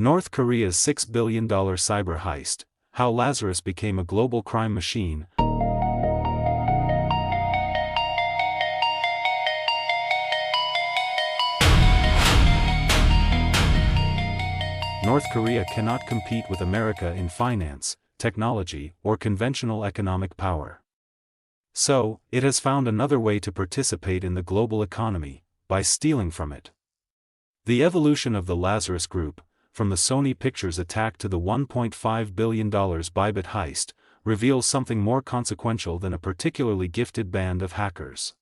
North Korea's $6 billion cyber heist, how Lazarus became a global crime machine. North Korea cannot compete with America in finance, technology, or conventional economic power. So, it has found another way to participate in the global economy, by stealing from it. The evolution of the Lazarus Group, from the Sony Pictures attack to the $1.5 billion Bybit heist, reveals something more consequential than a particularly gifted band of hackers.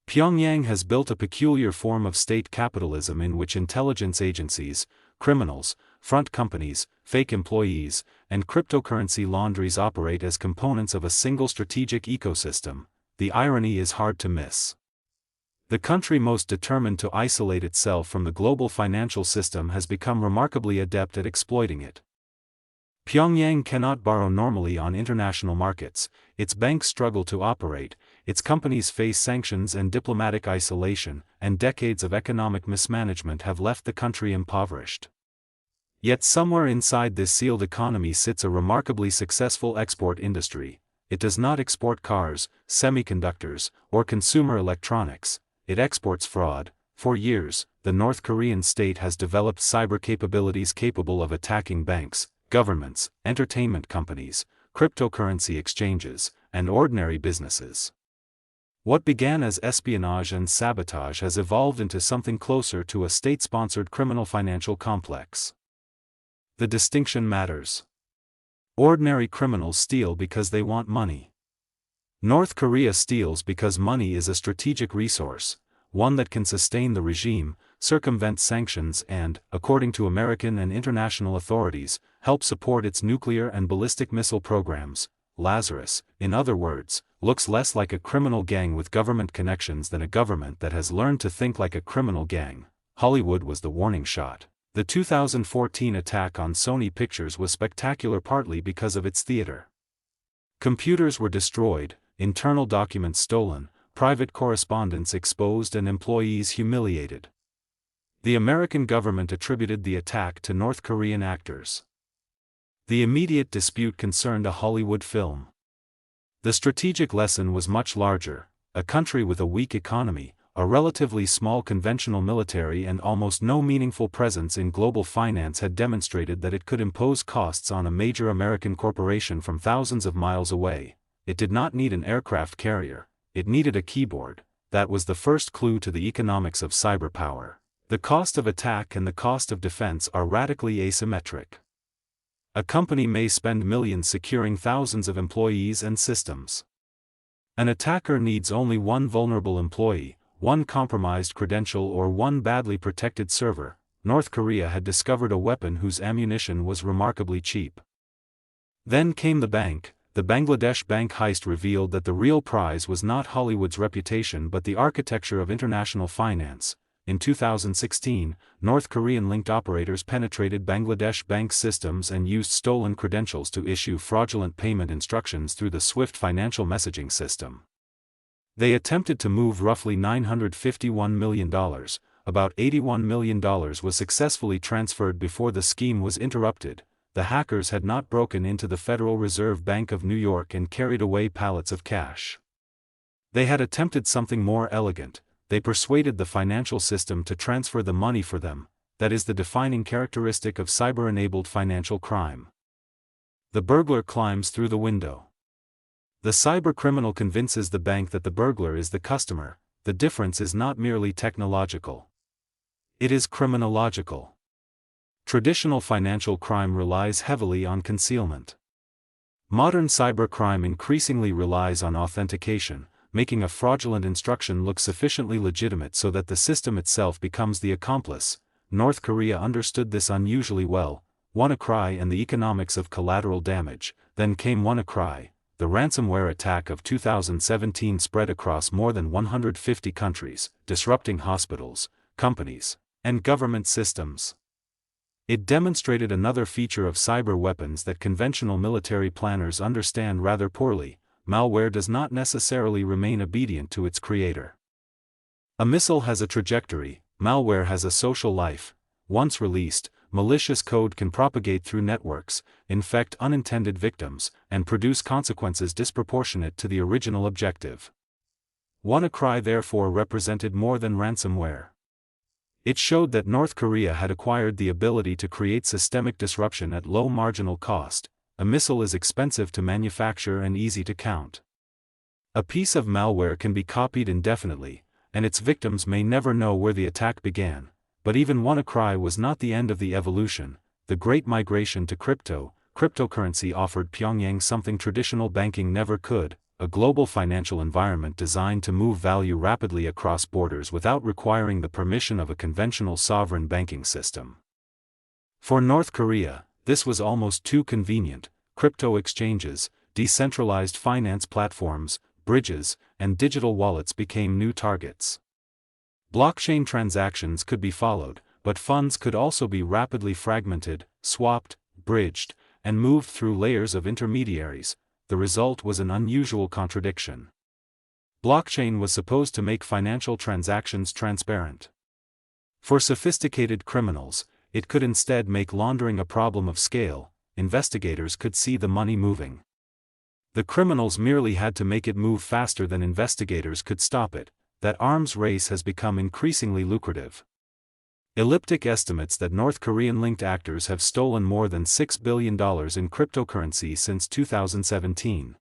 Pyongyang has built a peculiar form of state capitalism in which intelligence agencies, criminals, front companies, fake employees, and cryptocurrency laundries operate as components of a single strategic ecosystem. The irony is hard to miss. The country most determined to isolate itself from the global financial system has become remarkably adept at exploiting it. Pyongyang cannot borrow normally on international markets, its banks struggle to operate, its companies face sanctions and diplomatic isolation, and decades of economic mismanagement have left the country impoverished. Yet somewhere inside this sealed economy sits a remarkably successful export industry. It does not export cars, semiconductors, or consumer electronics. It exports fraud. For years, the North Korean state has developed cyber capabilities capable of attacking banks, governments, entertainment companies, cryptocurrency exchanges, and ordinary businesses. What began as espionage and sabotage has evolved into something closer to a state-sponsored criminal financial complex. The distinction matters. Ordinary criminals steal because they want money. North Korea steals because money is a strategic resource, one that can sustain the regime, circumvent sanctions and, according to American and international authorities, help support its nuclear and ballistic missile programs. Lazarus, in other words, looks less like a criminal gang with government connections than a government that has learned to think like a criminal gang. Hollywood was the warning shot. The 2014 attack on Sony Pictures was spectacular partly because of its theater. Computers were destroyed, internal documents stolen, private correspondence exposed and employees humiliated. The American government attributed the attack to North Korean actors. The immediate dispute concerned a Hollywood film. The strategic lesson was much larger. A country with a weak economy, a relatively small conventional military and almost no meaningful presence in global finance had demonstrated that it could impose costs on a major American corporation from thousands of miles away. It did not need an aircraft carrier, it needed a keyboard. That was the first clue to the economics of cyber power. The cost of attack and the cost of defense are radically asymmetric. A company may spend millions securing thousands of employees and systems. An attacker needs only one vulnerable employee, one compromised credential or one badly protected server. North Korea had discovered a weapon whose ammunition was remarkably cheap. Then came the bank. The Bangladesh bank heist revealed that the real prize was not Hollywood's reputation but the architecture of international finance. In 2016, North Korean-linked operators penetrated Bangladesh bank systems and used stolen credentials to issue fraudulent payment instructions through the SWIFT financial messaging system. They attempted to move roughly $951 million, about $81 million was successfully transferred before the scheme was interrupted. The hackers had not broken into the Federal Reserve Bank of New York and carried away pallets of cash. They had attempted something more elegant. They persuaded the financial system to transfer the money for them. That is the defining characteristic of cyber-enabled financial crime. The burglar climbs through the window. The cybercriminal convinces the bank that the burglar is the customer. The difference is not merely technological. It is criminological. Traditional financial crime relies heavily on concealment. Modern cybercrime increasingly relies on authentication, making a fraudulent instruction look sufficiently legitimate so that the system itself becomes the accomplice. North Korea understood this unusually well. WannaCry and the economics of collateral damage. Then came WannaCry. The ransomware attack of 2017 spread across more than 150 countries, disrupting hospitals, companies, and government systems. It demonstrated another feature of cyber weapons that conventional military planners understand rather poorly. Malware does not necessarily remain obedient to its creator. A missile has a trajectory, malware has a social life. Once released, malicious code can propagate through networks, infect unintended victims, and produce consequences disproportionate to the original objective. WannaCry therefore represented more than ransomware. It showed that North Korea had acquired the ability to create systemic disruption at low marginal cost. A missile is expensive to manufacture and easy to count. A piece of malware can be copied indefinitely, and its victims may never know where the attack began. But even WannaCry was not the end of the evolution. The great migration to cryptocurrency offered Pyongyang something traditional banking never could: a global financial environment designed to move value rapidly across borders without requiring the permission of a conventional sovereign banking system. For North Korea, this was almost too convenient. Crypto exchanges, decentralized finance platforms, bridges, and digital wallets became new targets. Blockchain transactions could be followed, but funds could also be rapidly fragmented, swapped, bridged, and moved through layers of intermediaries. The result was an unusual contradiction. Blockchain was supposed to make financial transactions transparent. For sophisticated criminals, it could instead make laundering a problem of scale. Investigators could see the money moving. The criminals merely had to make it move faster than investigators could stop it. That arms race has become increasingly lucrative. Elliptic estimates that North Korean-linked actors have stolen more than $6 billion in cryptocurrency since 2017.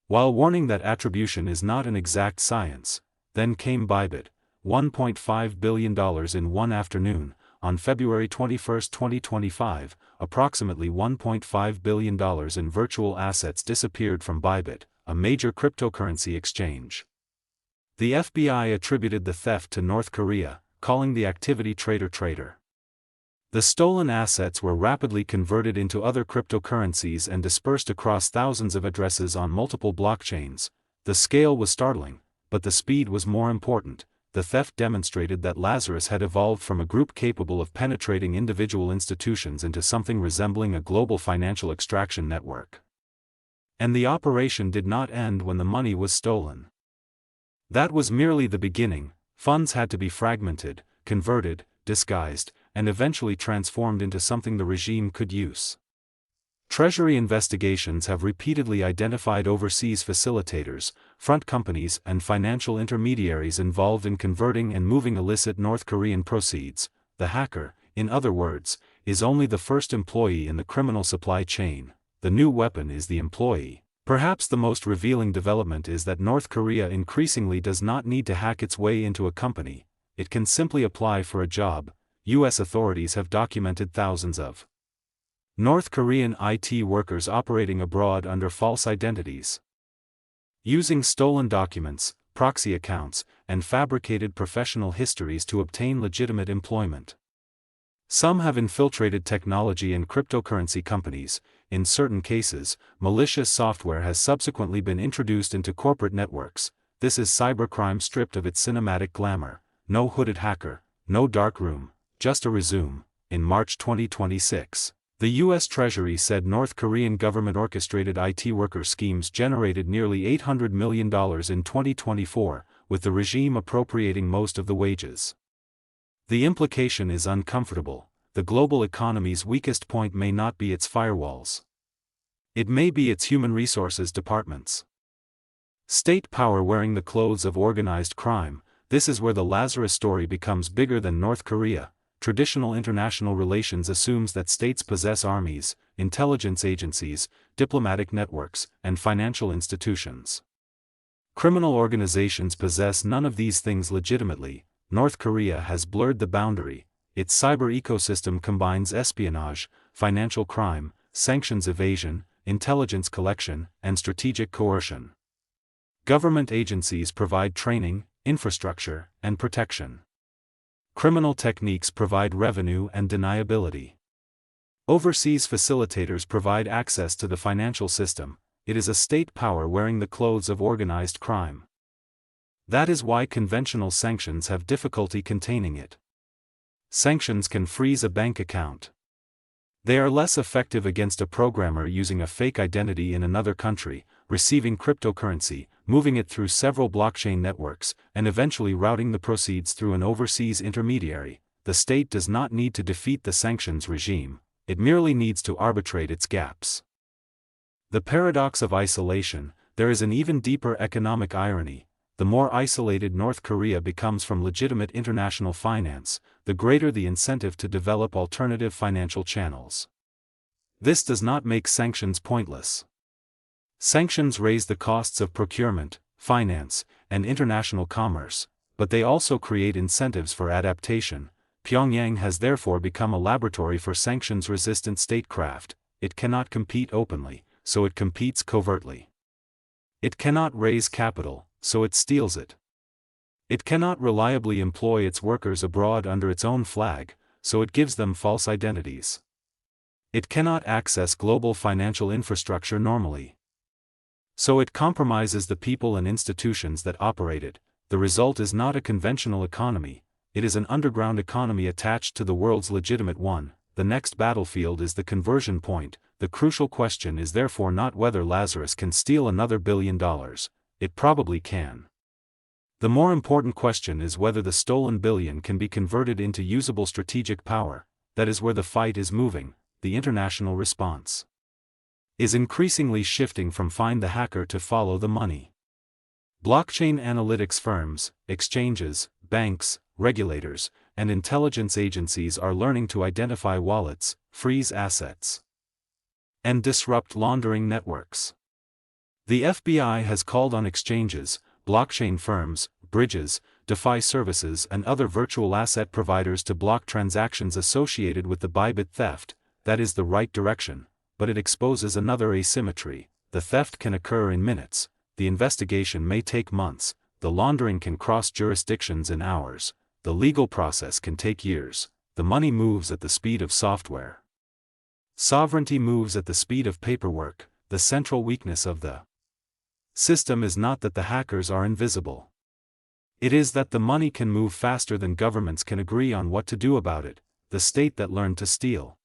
While warning that attribution is not an exact science, then came Bybit, $1.5 billion in one afternoon. On February 21, 2025, approximately $1.5 billion in virtual assets disappeared from Bybit, a major cryptocurrency exchange. The FBI attributed the theft to North Korea, calling the activity traitor. The stolen assets were rapidly converted into other cryptocurrencies and dispersed across thousands of addresses on multiple blockchains. The scale was startling, but the speed was more important. The theft demonstrated that Lazarus had evolved from a group capable of penetrating individual institutions into something resembling a global financial extraction network. And the operation did not end when the money was stolen. That was merely the beginning. Funds had to be fragmented, converted, disguised, and eventually transformed into something the regime could use. Treasury investigations have repeatedly identified overseas facilitators, front companies, and financial intermediaries involved in converting and moving illicit North Korean proceeds. The hacker, in other words, is only the first employee in the criminal supply chain. The new weapon is the employee. Perhaps the most revealing development is that North Korea increasingly does not need to hack its way into a company. It can simply apply for a job. U.S. authorities have documented thousands of North Korean IT workers operating abroad under false identities, using stolen documents, proxy accounts, and fabricated professional histories to obtain legitimate employment. Some have infiltrated technology and cryptocurrency companies. In certain cases, malicious software has subsequently been introduced into corporate networks. This is cybercrime stripped of its cinematic glamour. No hooded hacker, no dark room, just a resume. In March 2026, the U.S. Treasury said North Korean government-orchestrated IT worker schemes generated nearly $800 million in 2024, with the regime appropriating most of the wages. The implication is uncomfortable. The global economy's weakest point may not be its firewalls. It may be its human resources departments. State power wearing the clothes of organized crime. This is where the Lazarus story becomes bigger than North Korea. Traditional international relations assumes that states possess armies, intelligence agencies, diplomatic networks, and financial institutions. Criminal organizations possess none of these things legitimately. North Korea has blurred the boundary. Its cyber ecosystem combines espionage, financial crime, sanctions evasion, intelligence collection, and strategic coercion. Government agencies provide training, infrastructure, and protection. Criminal techniques provide revenue and deniability. Overseas facilitators provide access to the financial system. It is a state power wearing the clothes of organized crime. That is why conventional sanctions have difficulty containing it. Sanctions can freeze a bank account. They are less effective against a programmer using a fake identity in another country, receiving cryptocurrency, moving it through several blockchain networks, and eventually routing the proceeds through an overseas intermediary. the state does not need to defeat the sanctions regime, it merely needs to arbitrate its gaps. The paradox of isolation. There is an even deeper economic irony. The more isolated North Korea becomes from legitimate international finance, the greater the incentive to develop alternative financial channels. This does not make sanctions pointless. Sanctions raise the costs of procurement, finance, and international commerce, but they also create incentives for adaptation. Pyongyang has therefore become a laboratory for sanctions-resistant statecraft. It cannot compete openly, so it competes covertly. It cannot raise capital, so it steals it. It cannot reliably employ its workers abroad under its own flag, so it gives them false identities. It cannot access global financial infrastructure normally, so it compromises the people and institutions that operate it. The result is not a conventional economy, it is an underground economy attached to the world's legitimate one. The next battlefield is the conversion point. The crucial question is therefore not whether Lazarus can steal another $1 billion, it probably can. The more important question is whether the stolen billion can be converted into usable strategic power. That is where the fight is moving. The international response is increasingly shifting from find the hacker to follow the money. Blockchain analytics firms, exchanges, banks, regulators, and intelligence agencies are learning to identify wallets, freeze assets, and disrupt laundering networks. The FBI has called on exchanges, blockchain firms, bridges, DeFi services and other virtual asset providers to block transactions associated with the Bybit theft. That is the right direction, but it exposes another asymmetry. The theft can occur in minutes, the investigation may take months, the laundering can cross jurisdictions in hours, the legal process can take years, the money moves at the speed of software. Sovereignty moves at the speed of paperwork. The central weakness of the system is not that the hackers are invisible. It is that the money can move faster than governments can agree on what to do about it, the state that learned to steal.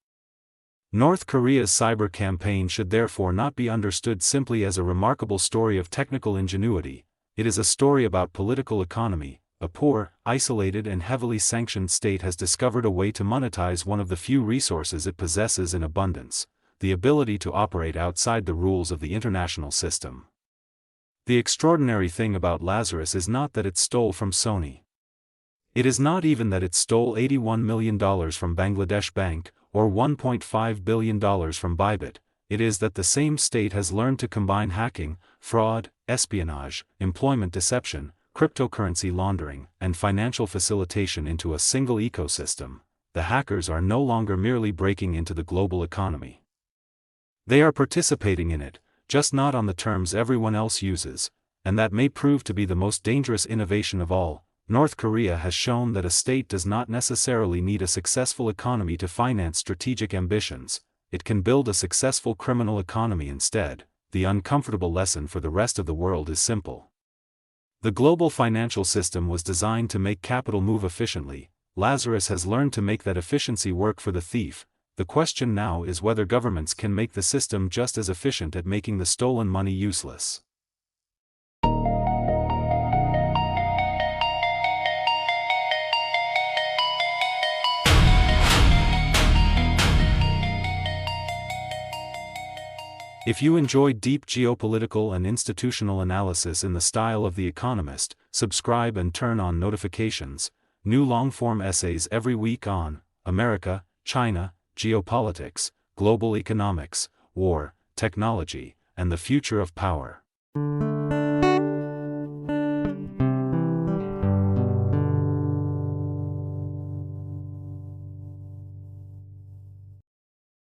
North Korea's cyber campaign should therefore not be understood simply as a remarkable story of technical ingenuity. It is a story about political economy. A poor, isolated and heavily sanctioned state has discovered a way to monetize one of the few resources it possesses in abundance, the ability to operate outside the rules of the international system. The extraordinary thing about Lazarus is not that it stole from Sony. It is not even that it stole $81 million from Bangladesh Bank, or $1.5 billion from Bybit. It is that the same state has learned to combine hacking, fraud, espionage, employment deception, cryptocurrency laundering, and financial facilitation into a single ecosystem. The hackers are no longer merely breaking into the global economy. They are participating in it, just not on the terms everyone else uses, and that may prove to be the most dangerous innovation of all. North Korea has shown that a state does not necessarily need a successful economy to finance strategic ambitions. It can build a successful criminal economy instead. The uncomfortable lesson for the rest of the world is simple. The global financial system was designed to make capital move efficiently. Lazarus has learned to make that efficiency work for the thief. The question now is whether governments can make the system just as efficient at making the stolen money useless. If you enjoy deep geopolitical and institutional analysis in the style of The Economist, subscribe and turn on notifications. New long-form essays every week on America, China, geopolitics, global economics, war, technology, and the future of power.